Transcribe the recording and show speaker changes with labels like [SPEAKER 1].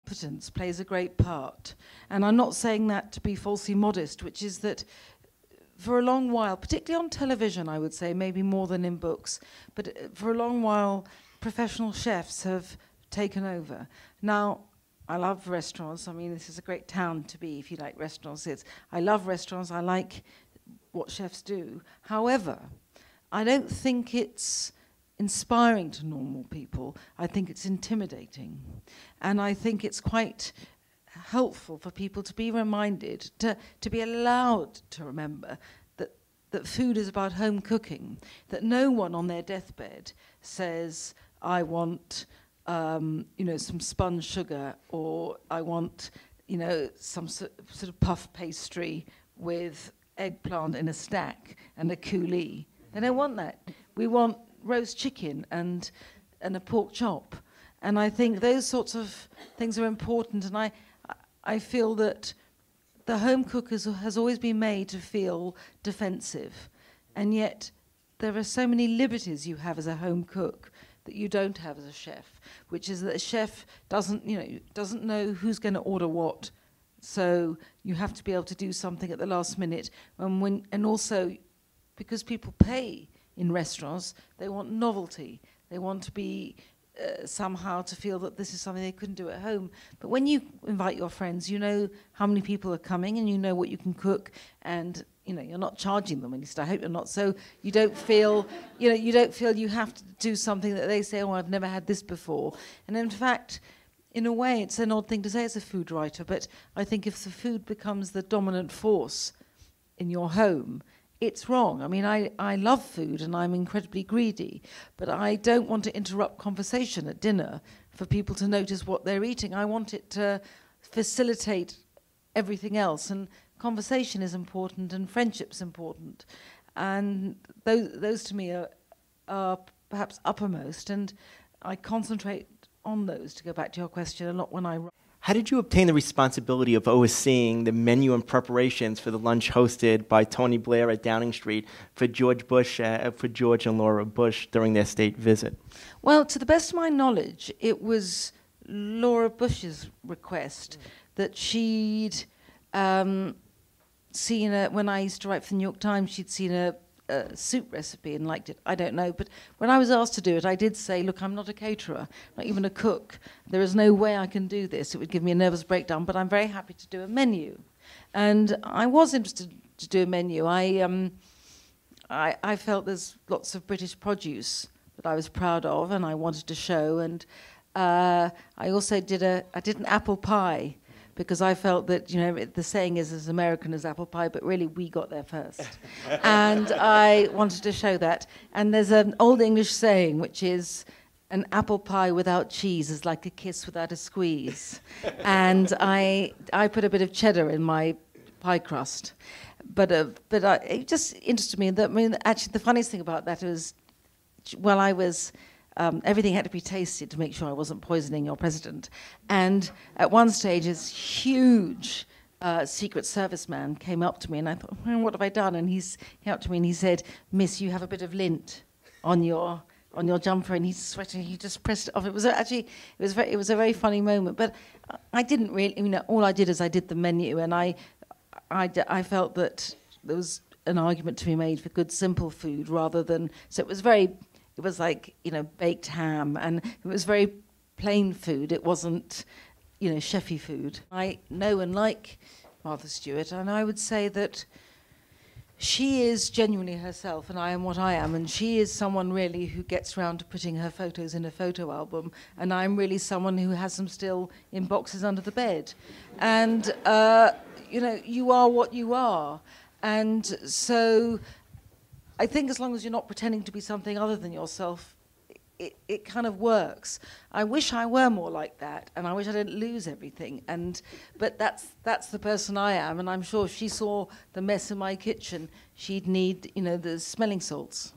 [SPEAKER 1] Competence plays a great part. And I'm not saying that to be falsely modest, which is that for a long while, particularly on television, I would say, maybe more than in books, but for a long while, professional chefs have taken over. Now, I love restaurants. I mean, this is a great town to be if you like restaurants. I love restaurants. I like what chefs do. However, I don't think it's inspiring to normal people. I think it's intimidating. And I think it's quite helpful for people to be reminded, to be allowed to remember that food is about home cooking, that no one on their deathbed says, I want some spun sugar, or I want some sort of puff pastry with eggplant in a stack and a coulis. They don't want that. We want roast chicken and a pork chop. And I think those sorts of things are important, and I feel that the home cook has always been made to feel defensive, and yet there are so many liberties you have as a home cook that you don't have as a chef, which is that a chef doesn't know who's going to order what, so you have to be able to do something at the last minute. And also, because people pay in restaurants, they want novelty. They want to be somehow to feel that this is something they couldn't do at home. But when you invite your friends, you know how many people are coming, and you know what you can cook, and you're not charging them when you start. I hope you're not. So you don't feel you have to do something that they say, oh, I've never had this before. And in fact, in a way, it's an odd thing to say as a food writer, but I think if the food becomes the dominant force in your home, it's wrong. I mean, I love food and I'm incredibly greedy, but I don't want to interrupt conversation at dinner for people to notice what they're eating. I want it to facilitate everything else, and conversation is important and friendship's important. And those to me are perhaps uppermost, and I concentrate on those, to go back to your question, a lot when I write.
[SPEAKER 2] How did you obtain the responsibility of overseeing the menu and preparations for the lunch hosted by Tony Blair at Downing Street for George and Laura Bush during their state visit?
[SPEAKER 1] Well, to the best of my knowledge, it was Laura Bush's request that she'd seen when I used to write for the New York Times, she'd seen a soup recipe and liked it. I don't know, but when I was asked to do it, I did say, look, I'm not a caterer, not even a cook. There is no way I can do this. It would give me a nervous breakdown, but I'm very happy to do a menu. And I was interested to do a menu. I felt there's lots of British produce that I was proud of and I wanted to show. And I also did an apple pie, because I felt that, the saying is as American as apple pie, but really we got there first. And I wanted to show that. And there's an old English saying, which is, an apple pie without cheese is like a kiss without a squeeze. And I put a bit of cheddar in my pie crust. But it just interested me. Actually, the funniest thing about that was, while I was... everything had to be tasted to make sure I wasn't poisoning your president. And at one stage, this huge Secret Service man came up to me, and I thought, what have I done? And he came up to me and he said, Miss, you have a bit of lint on your jumper, and he's sweating. He just pressed it off. It was a very funny moment. But I didn't really, all I did is I did the menu, and I felt that there was an argument to be made for good, simple food rather than, so it was like, baked ham, and it was very plain food. It wasn't, chefy food. I know and like Martha Stewart, and I would say that she is genuinely herself, and I am what I am, and she is someone really who gets around to putting her photos in a photo album, and I'm really someone who has them still in boxes under the bed. And, you are what you are. And so... I think as long as you're not pretending to be something other than yourself, it kind of works. I wish I were more like that, and I wish I didn't lose everything. But that's the person I am, and I'm sure if she saw the mess in my kitchen, she'd need, the smelling salts.